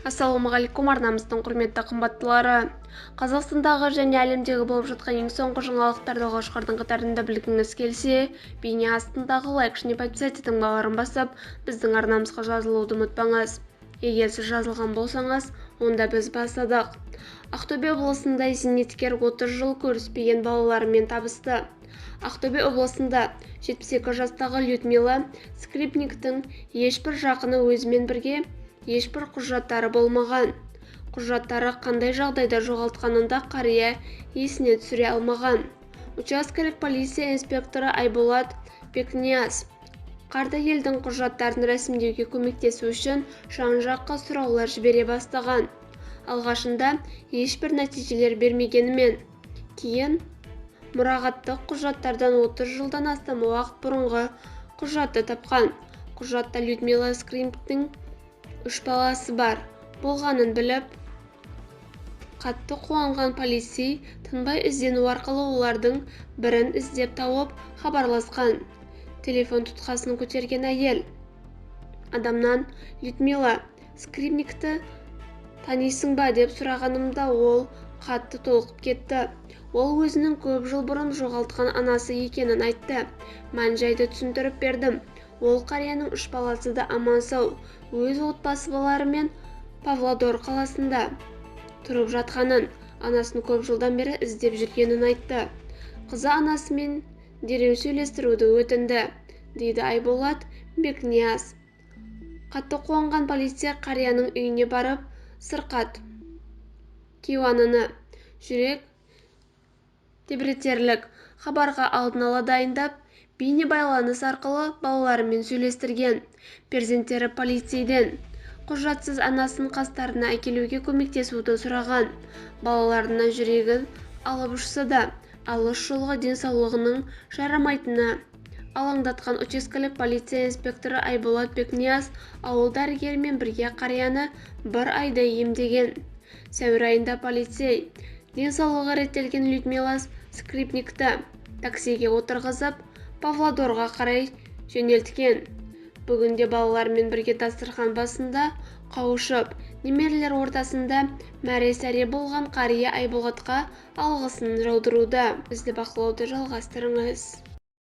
Ассалаумағалейкум, арнамыздың құрметті қымбаттылары. Қазақстандағы және әлемдегі болып жатқан ең соңғы жаңалықтарды алғашқылардың қатарында білгіңіз келсе, бейне астындағы лайк және подписать таңбаларын басып, біздің арнамызға жазылуды ұмытпаңыз. Егер сіз жазылған болсаңыз, онда біз бастадық. Ақтөбе облысында зейнеткер 30 жыл көріспеген балаларымен табысты. Ақтөбе облысында 72 жастағы Людмила Скрипниктің ешбір жақыны өзімен бірге ешбір құжаттары болмаған. Құжаттары қандай жағдайда жоғалтқанында қария есіне түсіре алмаған. Учаскелік полиция инспекторы Айболат Бекнияз Қардагелдің құжаттарын рәсімдеуге көмектесу үшін жан-жаққа сұраулар жібере бастаған. Алғашында ешбір нәтижелер бермегенімен, кейін мұрағаттық құжаттардан 30 жылдан астам уақыт бұрынғы құжатты тапқан. Құжатта Людмила Скрипниктің 3 баласы бар болғанын біліп, қатты қуанған полицей тынбай іздену арқылы олардың бірін іздеп тауып хабарласқан. Телефон тұтқасын көтерген әйел адамнан Людмила Скрипникті танисың ба деп сұрағанымда ол қатты толқып кетті. Ол өзінің көп жыл бұрын жоғалтқан анасы екенін айтты. Мән-жайды түсіндіріп бердім. Ол қарияның 3 баласы да аман-сау, өз отбасы балаларымен Павлодар қаласында тұрып жатқанын, анасын көп жылдан бері іздеп жүргенін айтты. Қызы анасымен дереу сөйлестіруді өтінді, дейді Айболат Бекнияз. Қатты қуанған полиция қарияның үйіне барып, сырқат, кейуананы, жүрек тебіретерлік хабарға алдын ала дайындап, бейне байланыс арқылы балаларымен сөйлестірген. Перзенттері полицейден құжатсыз анасын қастарына әкелуге көмектесуді сұраған. Балаларына жүрегін алып ұшса да, алыс жолға денсаулығының жарамайтыны алаңдатқан учаскелік полиция инспекторы Айболат Бекнияз ауыл дәрігерімен бірге қарияны 1 айда емдеген. Сәуір айында полицей денсаулығы реттелген Людмила Скрипникті таксиге отырғызып, Павлодарға қарай жөнелткен. Бүгінде балалармен бірге дастархан басында қауышып, немерелер ортасында мәре-сәре болған қария Айболатқа алғысын жаудыруда. Бізді бақылауды жалғастырыңыз.